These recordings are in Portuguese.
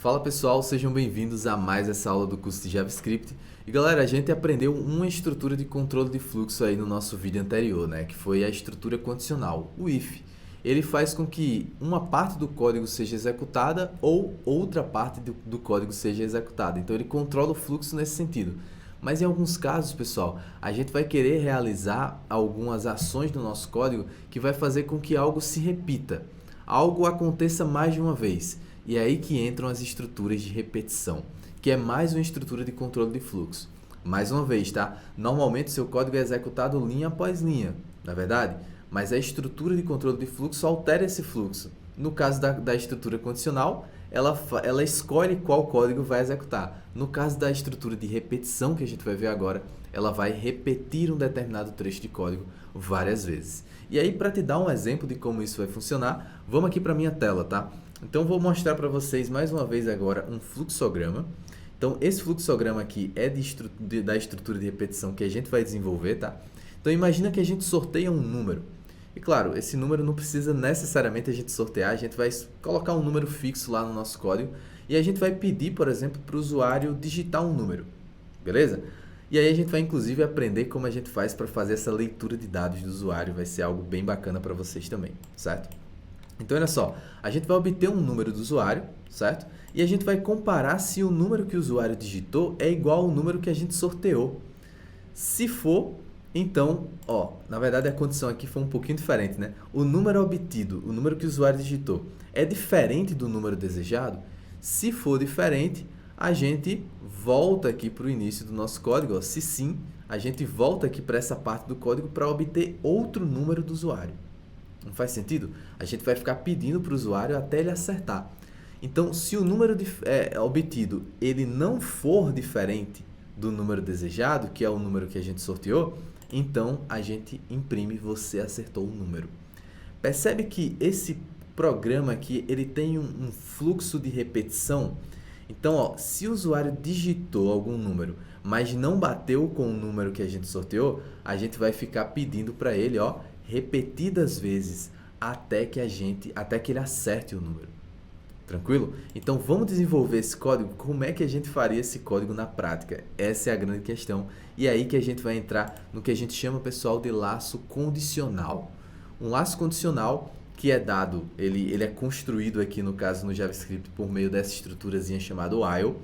Fala pessoal, sejam bem-vindos a mais essa aula do curso de JavaScript. E galera, a gente aprendeu uma estrutura de controle de fluxo aí no nosso vídeo anterior, né? Que foi a estrutura condicional, o if. Ele faz com que uma parte do código seja executada ou outra parte do código seja executada. Então ele controla o fluxo nesse sentido. Mas em alguns casos, pessoal, a gente vai querer realizar algumas ações no nosso código que vai fazer com que algo se repita, algo aconteça mais de uma vez. E é aí que entram as estruturas de repetição, que é mais uma estrutura de controle de fluxo. Mais uma vez, tá? Normalmente seu código é executado linha após linha, na verdade? Mas a estrutura de controle de fluxo altera esse fluxo. No caso da estrutura condicional, ela escolhe qual código vai executar. No caso da estrutura de repetição, que a gente vai ver agora, ela vai repetir um determinado trecho de código várias vezes. E aí, para te dar um exemplo de como isso vai funcionar, vamos aqui para a minha tela, tá? Então, vou mostrar para vocês mais uma vez agora um fluxograma. Então, esse fluxograma aqui é da estrutura de repetição que a gente vai desenvolver, tá? Então, imagina que a gente sorteia um número. E claro, esse número não precisa necessariamente a gente sortear, a gente vai colocar um número fixo lá no nosso código e a gente vai pedir, por exemplo, para o usuário digitar um número, beleza? E aí a gente vai inclusive aprender como a gente faz para fazer essa leitura de dados do usuário, vai ser algo bem bacana para vocês também, certo? Então, olha só, a gente vai obter um número do usuário, certo? E a gente vai comparar se o número que o usuário digitou é igual ao número que a gente sorteou. Se for, então, na verdade a condição aqui foi um pouquinho diferente, né? O número obtido, o número que o usuário digitou, é diferente do número desejado? Se for diferente, a gente volta aqui para o início do nosso código. Se sim, a gente volta aqui para essa parte do código para obter outro número do usuário. Não faz sentido? A gente vai ficar pedindo para o usuário até ele acertar. Então, se o número obtido ele não for diferente do número desejado, que é o número que a gente sorteou, então a gente imprime você acertou o número. Percebe que esse programa aqui ele tem um fluxo de repetição. Então, se o usuário digitou algum número, mas não bateu com o número que a gente sorteou, a gente vai ficar pedindo para ele, repetidas vezes até que ele acerte o número. Tranquilo? Então vamos desenvolver esse código. Como é que a gente faria esse código na prática? Essa é a grande questão. E é aí que a gente vai entrar no que a gente chama, pessoal, de laço condicional. Um laço condicional que é dado, ele é construído aqui no caso no JavaScript por meio dessa estruturazinha chamada while.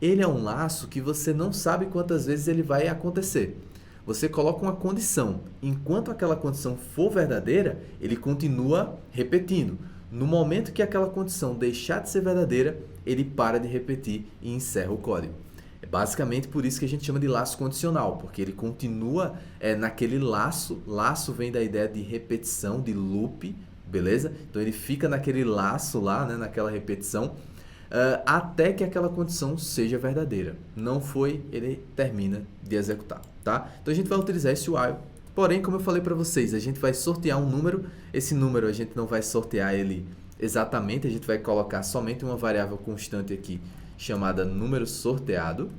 Ele é um laço que você não sabe quantas vezes ele vai acontecer. Você coloca uma condição. Enquanto aquela condição for verdadeira, ele continua repetindo. No momento que aquela condição deixar de ser verdadeira, ele para de repetir e encerra o código. É basicamente por isso que a gente chama de laço condicional, porque ele continua naquele laço. Laço vem da ideia de repetição, de loop, beleza? Então ele fica naquele laço lá, né, naquela repetição, até que aquela condição seja verdadeira. Não foi, ele termina de executar, tá? Então a gente vai utilizar esse while. Porém, como eu falei para vocês, a gente vai sortear um número. Esse número a gente não vai sortear ele exatamente, a gente vai colocar somente uma variável constante aqui chamada número sorteado,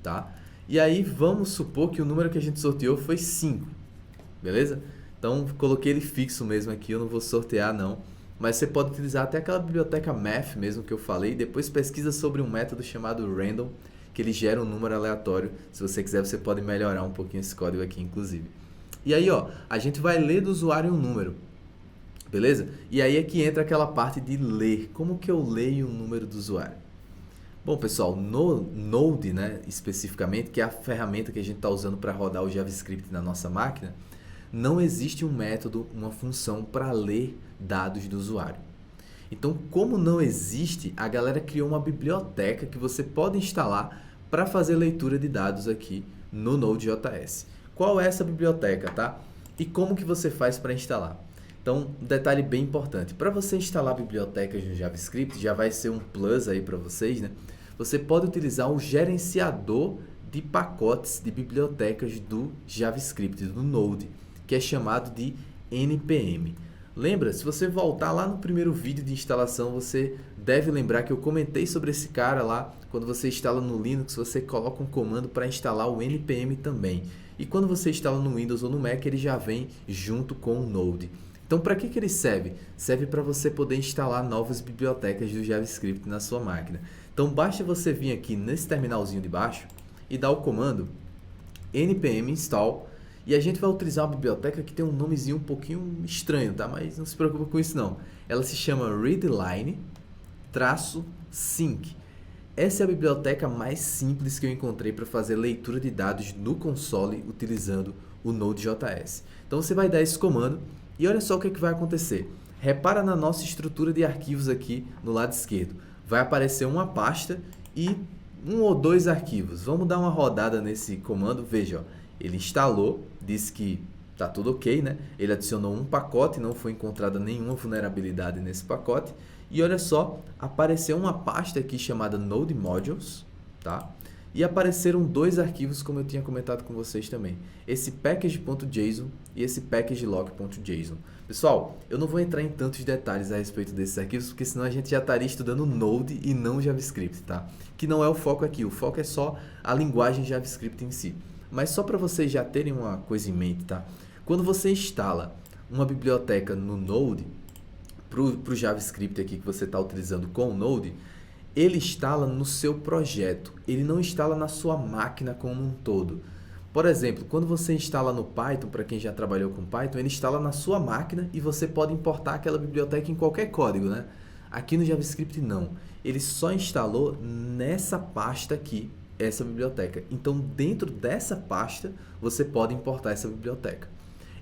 tá? E aí vamos supor que o número que a gente sorteou foi 5, beleza? Então coloquei ele fixo mesmo aqui, eu não vou sortear não. Mas você pode utilizar até aquela biblioteca math mesmo que eu falei, depois pesquisa sobre um método chamado random, que ele gera um número aleatório. Se você quiser, você pode melhorar um pouquinho esse código aqui, inclusive. E aí, a gente vai ler do usuário um número, beleza? E aí é que entra aquela parte de ler. Como que eu leio o número do usuário? Bom, pessoal, no Node, né, especificamente, que é a ferramenta que a gente está usando para rodar o JavaScript na nossa máquina, não existe um método, uma função para ler dados do usuário. Então, como não existe, a galera criou uma biblioteca que você pode instalar para fazer leitura de dados aqui no Node.js. Qual é essa biblioteca, tá? E como que você faz para instalar? Então, um detalhe bem importante. Para você instalar bibliotecas no JavaScript, já vai ser um plus aí para vocês, né? Você pode utilizar o gerenciador de pacotes de bibliotecas do JavaScript, do Node, que é chamado de NPM. Lembra, se você voltar lá no primeiro vídeo de instalação, você deve lembrar que eu comentei sobre esse cara lá. Quando você instala no Linux, você coloca um comando para instalar o NPM também. E quando você instala no Windows ou no Mac, ele já vem junto com o Node. Então, Então, para que ele serve? Serve para você poder instalar novas bibliotecas do JavaScript na sua máquina. Então, basta você vir aqui nesse terminalzinho de baixo e dar o comando npm install, e a gente vai utilizar uma biblioteca que tem um nomezinho um pouquinho estranho, tá? Mas não se preocupa com isso não. Ela se chama readline-sync. Essa é a biblioteca mais simples que eu encontrei para fazer leitura de dados no console utilizando o Node.js. Então você vai dar esse comando e olha só o que vai acontecer. Repara na nossa estrutura de arquivos aqui no lado esquerdo. Vai aparecer uma pasta e um ou dois arquivos. Vamos dar uma rodada nesse comando. Veja, ó, ele instalou, disse que está tudo ok, né? Ele adicionou um pacote, não foi encontrada nenhuma vulnerabilidade nesse pacote. E olha só, apareceu uma pasta aqui chamada Node Modules, tá? E apareceram dois arquivos, como eu tinha comentado com vocês também. Esse package.json e esse packagelog.json. Pessoal, eu não vou entrar em tantos detalhes a respeito desses arquivos, porque senão a gente já estaria estudando Node e não JavaScript, tá? Que não é o foco aqui, o foco é só a linguagem JavaScript em si. Mas só para vocês já terem uma coisa em mente, tá? Quando você instala uma biblioteca no Node, para o JavaScript aqui que você está utilizando com o Node, ele instala no seu projeto, ele não instala na sua máquina como um todo. Por exemplo, quando você instala no Python, para quem já trabalhou com Python, ele instala na sua máquina e você pode importar aquela biblioteca em qualquer código, né? Aqui no JavaScript não, ele só instalou nessa pasta aqui, essa biblioteca. Então, dentro dessa pasta, você pode importar essa biblioteca.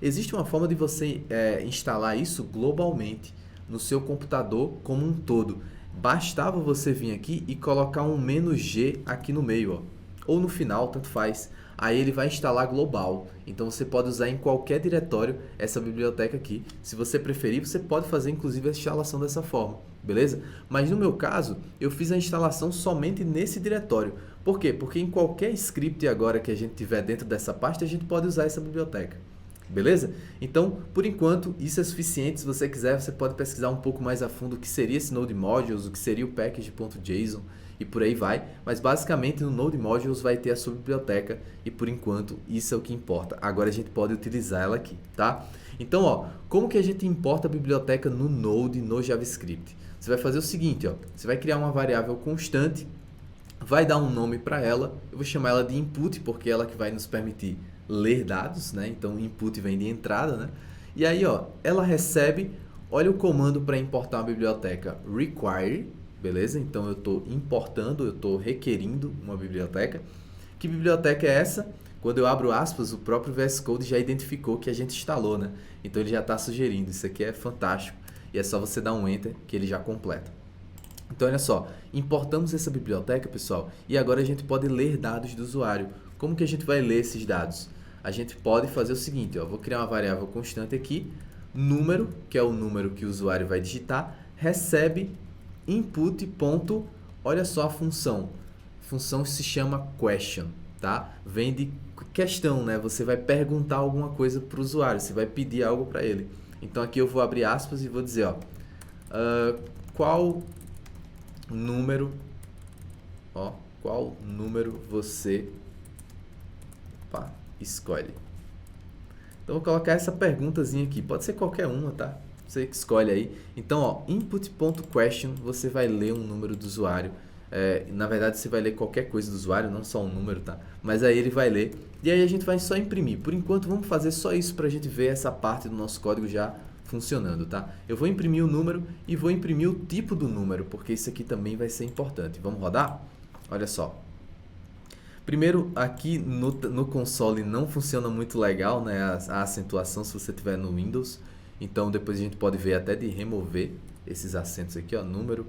Existe uma forma de você instalar isso globalmente no seu computador como um todo. Bastava você vir aqui e colocar um "-g" aqui no meio, ó, ou no final, tanto faz. Aí ele vai instalar global. Então você pode usar em qualquer diretório essa biblioteca aqui. Se você preferir, você pode fazer inclusive a instalação dessa forma, beleza? Mas no meu caso, eu fiz a instalação somente nesse diretório. Por quê? Porque em qualquer script agora que a gente tiver dentro dessa pasta, a gente pode usar essa biblioteca. Beleza? Então, por enquanto, isso é suficiente. Se você quiser, você pode pesquisar um pouco mais a fundo o que seria esse Node Modules, o que seria o package.json e por aí vai. Mas basicamente no Node Modules vai ter a sua biblioteca e por enquanto isso é o que importa. Agora a gente pode utilizar ela aqui, tá? Então, ó, como que a gente importa a biblioteca no Node no JavaScript? Você vai fazer o seguinte, ó, você vai criar uma variável constante, vai dar um nome para ela. Eu vou chamar ela de input porque é ela que vai nos permitir ler dados, né? Então input vem de entrada, né? E aí, ó, ela recebe, olha o comando para importar uma biblioteca require, beleza? Então eu estou importando, eu estou requerindo uma biblioteca. Que biblioteca é essa? Quando eu abro aspas, o próprio VS Code já identificou que a gente instalou, né? Então ele já está sugerindo, isso aqui é fantástico. E é só você dar um enter que ele já completa. Então olha só, importamos essa biblioteca, pessoal, e agora a gente pode ler dados do usuário. Como que a gente vai ler esses dados? A gente pode fazer o seguinte, ó, vou criar uma variável constante aqui, número, que é o número que o usuário vai digitar, recebe input. Olha só a função. A função se chama question, tá? Vem de questão, né? Você vai perguntar alguma coisa para o usuário, você vai pedir algo para ele. Então aqui eu vou abrir aspas e vou dizer, ó, qual número você escolhe? Então, vou colocar essa perguntazinha aqui. Pode ser qualquer uma, tá? Você que escolhe aí. Então, ó, input.question, você vai ler um número do usuário. Na verdade, você vai ler qualquer coisa do usuário, não só um número, tá? Mas aí ele vai ler. E aí a gente vai só imprimir. Por enquanto, vamos fazer só isso para a gente ver essa parte do nosso código já funcionando, tá? Eu vou imprimir o número e vou imprimir o tipo do número, porque isso aqui também vai ser importante. Vamos rodar? Olha só. Primeiro, aqui no console não funciona muito legal, né, a acentuação se você tiver no Windows. Então, depois a gente pode ver até de remover esses acentos aqui, ó, número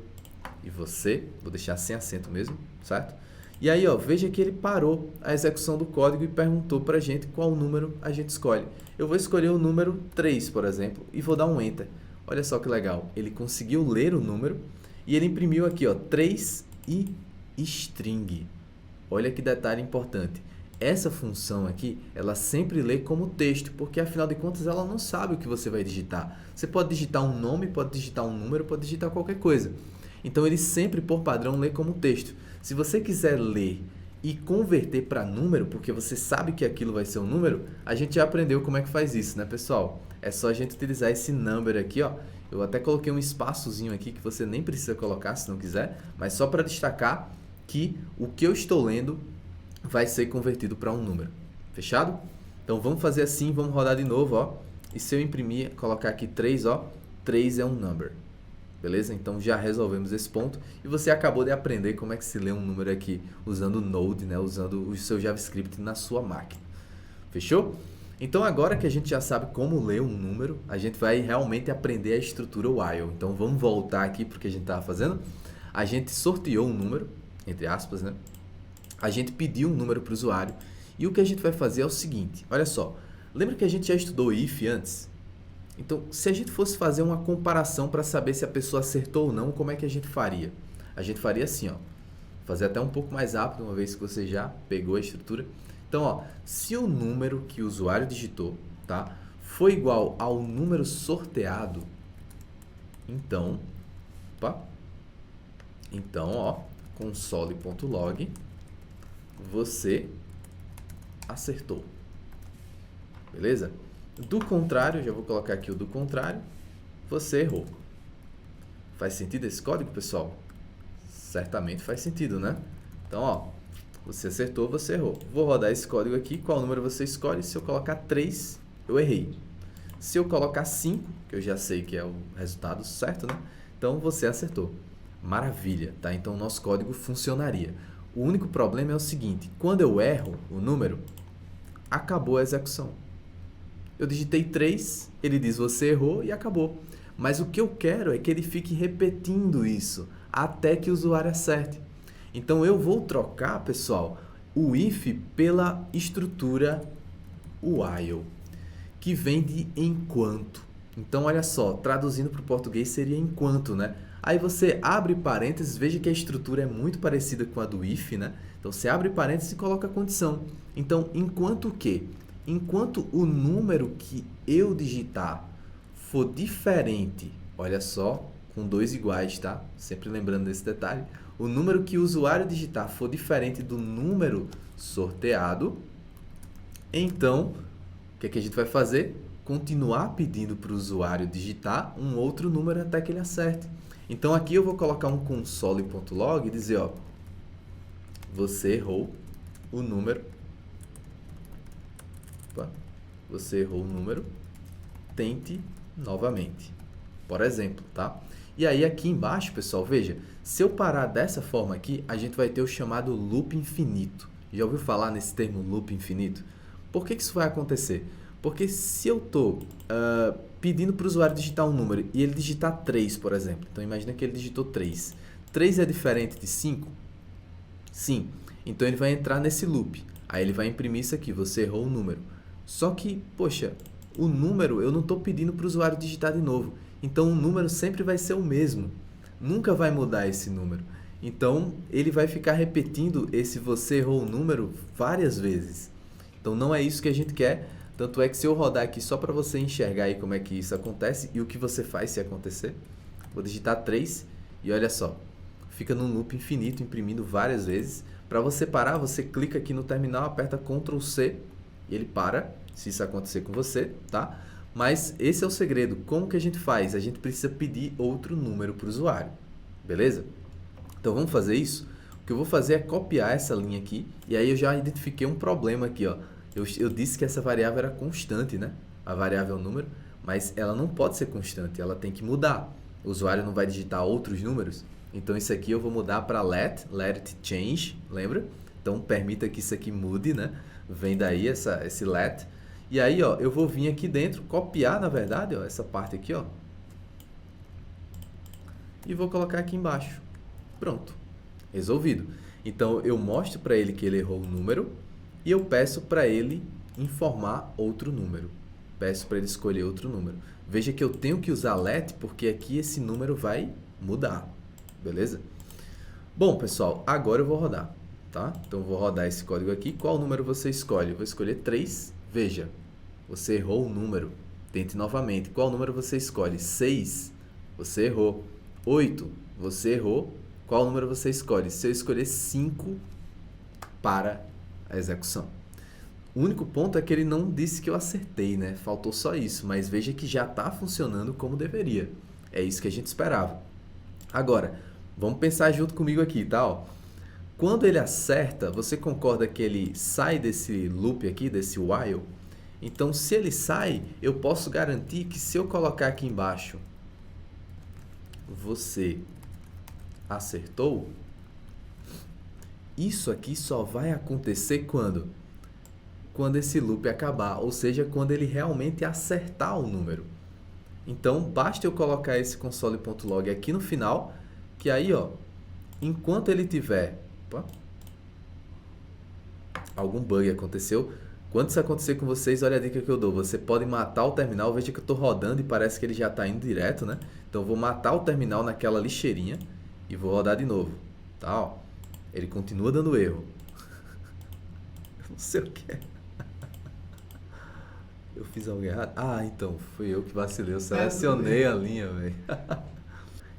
e você. Vou deixar sem acento mesmo, certo? E aí, ó, veja que ele parou a execução do código e perguntou pra gente qual número a gente escolhe. Eu vou escolher o número 3, por exemplo, e vou dar um Enter. Olha só que legal, ele conseguiu ler o número e ele imprimiu aqui, ó, 3 e string. Olha que detalhe importante. Essa função aqui, ela sempre lê como texto, porque afinal de contas ela não sabe o que você vai digitar. Você pode digitar um nome, pode digitar um número, pode digitar qualquer coisa. Então ele sempre, por padrão, lê como texto. Se você quiser ler e converter para número, porque você sabe que aquilo vai ser um número, a gente já aprendeu como é que faz isso, né, pessoal? É só a gente utilizar esse number aqui, ó. Eu até coloquei um espaçozinho aqui que você nem precisa colocar se não quiser, mas só para destacar que o que eu estou lendo vai ser convertido para um número. Fechado? Então vamos fazer assim, vamos rodar de novo, ó. E se eu imprimir, colocar aqui 3, ó, 3 é um number. Beleza? Então já resolvemos esse ponto e você acabou de aprender como é que se lê um número aqui usando o Node, né? Usando o seu JavaScript na sua máquina. Fechou? Então agora que a gente já sabe como ler um número, a gente vai realmente aprender a estrutura while. Então vamos voltar aqui para o que a gente estava fazendo. A gente sorteou um número, entre aspas, né? A gente pediu um número para o usuário e o que a gente vai fazer é o seguinte, olha só. Lembra que a gente já estudou if antes? Então, se a gente fosse fazer uma comparação para saber se a pessoa acertou ou não, como é que a gente faria? A gente faria assim, ó. Fazer até um pouco mais rápido, uma vez que você já pegou a estrutura. Então, ó, se o número que o usuário digitou, tá, foi igual ao número sorteado, então, ó, console.log, você acertou. Beleza? Do contrário, já vou colocar aqui o do contrário, você errou. Faz sentido esse código, pessoal? Certamente faz sentido, né? Então, ó, você acertou, você errou. Vou rodar esse código aqui, qual número você escolhe? Se eu colocar 3, eu errei. Se eu colocar 5, que eu já sei que é o resultado certo, né? Então, você acertou. Maravilha, tá? Então, o nosso código funcionaria. O único problema é o seguinte, quando eu erro o número, acabou a execução. Eu digitei 3, ele diz você errou e acabou. Mas o que eu quero é que ele fique repetindo isso até que o usuário acerte. Então eu vou trocar, pessoal, o if pela estrutura while, que vem de enquanto. Então olha só, traduzindo para o português seria enquanto, né? Aí você abre parênteses, veja que a estrutura é muito parecida com a do if, né? Então você abre parênteses e coloca a condição. Então, enquanto o quê? Enquanto o número que eu digitar for diferente, olha só, com 2 iguais, tá? Sempre lembrando desse detalhe. O número que o usuário digitar for diferente do número sorteado, então, o que é que a gente vai fazer? Continuar pedindo para o usuário digitar um outro número até que ele acerte. Então, aqui eu vou colocar um console.log e dizer, ó, você errou o número. Você errou o número, tente novamente, por exemplo, tá? E aí aqui embaixo, pessoal, veja, se eu parar dessa forma aqui, a gente vai ter o chamado loop infinito. Já ouviu falar nesse termo loop infinito? Por que isso vai acontecer? Porque se eu estou pedindo para o usuário digitar um número e ele digitar 3, por exemplo, então imagina que ele digitou 3. 3 é diferente de 5? Sim. Então ele vai entrar nesse loop. Aí ele vai imprimir isso aqui, você errou o número. Só que, poxa, o número eu não estou pedindo para o usuário digitar de novo. Então o número sempre vai ser o mesmo. Nunca vai mudar esse número. Então ele vai ficar repetindo esse você errou o número várias vezes. Então não é isso que a gente quer. Tanto é que se eu rodar aqui só para você enxergar aí como é que isso acontece e o que você faz se acontecer. Vou digitar 3 e olha só. Fica num loop infinito, imprimindo várias vezes. Para você parar, você clica aqui no terminal, aperta Ctrl C e ele para, se isso acontecer com você, tá? Mas esse é o segredo. Como que a gente faz? A gente precisa pedir outro número para o usuário, beleza? Então vamos fazer isso? O que eu vou fazer é copiar essa linha aqui e aí eu já identifiquei um problema aqui, ó. Eu disse que essa variável era constante, né? A variável número, mas ela não pode ser constante, ela tem que mudar. O usuário não vai digitar outros números. Então isso aqui eu vou mudar para let it change, lembra? Então permita que isso aqui mude, né? Vem daí esse let. E aí, ó, eu vou vir aqui dentro, copiar, na verdade, ó, essa parte aqui, ó. E vou colocar aqui embaixo. Pronto. Resolvido. Então eu mostro para ele que ele errou o número e eu peço para ele informar outro número. Peço para ele escolher outro número. Veja que eu tenho que usar let porque aqui esse número vai mudar. Beleza? Bom, pessoal, agora eu vou rodar, tá? Então, eu vou rodar esse código aqui. Qual número você escolhe? Eu vou escolher 3. Veja, você errou o número. Tente novamente. Qual número você escolhe? 6. Você errou. 8. Você errou. Qual número você escolhe? Se eu escolher 5, para a execução. O único ponto é que ele não disse que eu acertei, né? Faltou só isso, mas veja que já está funcionando como deveria. É isso que a gente esperava. Agora, vamos pensar junto comigo aqui, tá? Ó, quando ele acerta, você concorda que ele sai desse loop aqui, desse while? Então, se ele sai, eu posso garantir que se eu colocar aqui embaixo, você acertou, isso aqui só vai acontecer quando? Quando esse loop acabar, ou seja, quando ele realmente acertar o número. Então, basta eu colocar esse console.log aqui no final, que aí, ó, enquanto ele tiver... Opa, algum bug aconteceu. Quando isso acontecer com vocês, olha a dica que eu dou. Você pode matar o terminal. Veja que eu estou rodando e parece que ele já está indo direto, né? Então, eu vou matar o terminal naquela lixeirinha e vou rodar de novo. Tá, ó. Ele continua dando erro. Não sei o que é. Eu fiz algo errado? Ah, então, fui eu que vacilei. Eu selecionei a linha, velho.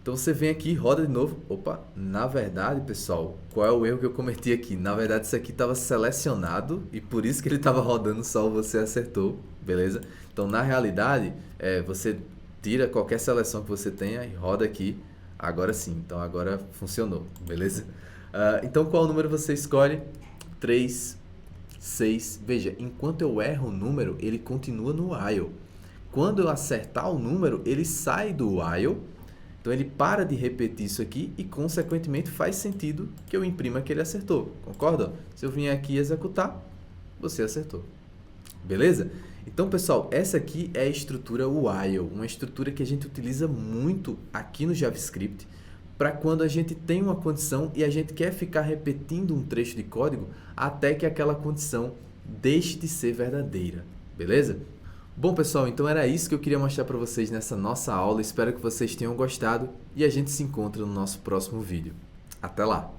Então você vem aqui, roda de novo. Opa, na verdade, pessoal, qual é o erro que eu cometi aqui? Na verdade, isso aqui estava selecionado e por isso que ele estava rodando só o você acertou, beleza? Então, na realidade, você tira qualquer seleção que você tenha e roda aqui. Agora sim, então agora funcionou, beleza? Então, qual número você escolhe? 3, 6. Veja, enquanto eu erro o número, ele continua no while. Quando eu acertar o número, ele sai do while. Então ele para de repetir isso aqui e, consequentemente, faz sentido que eu imprima que ele acertou. Concorda? Se eu vier aqui executar, você acertou. Beleza? Então, pessoal, essa aqui é a estrutura while, uma estrutura que a gente utiliza muito aqui no JavaScript para quando a gente tem uma condição e a gente quer ficar repetindo um trecho de código até que aquela condição deixe de ser verdadeira. Beleza? Bom, pessoal, então era isso que eu queria mostrar para vocês nessa nossa aula. Espero que vocês tenham gostado e a gente se encontra no nosso próximo vídeo. Até lá!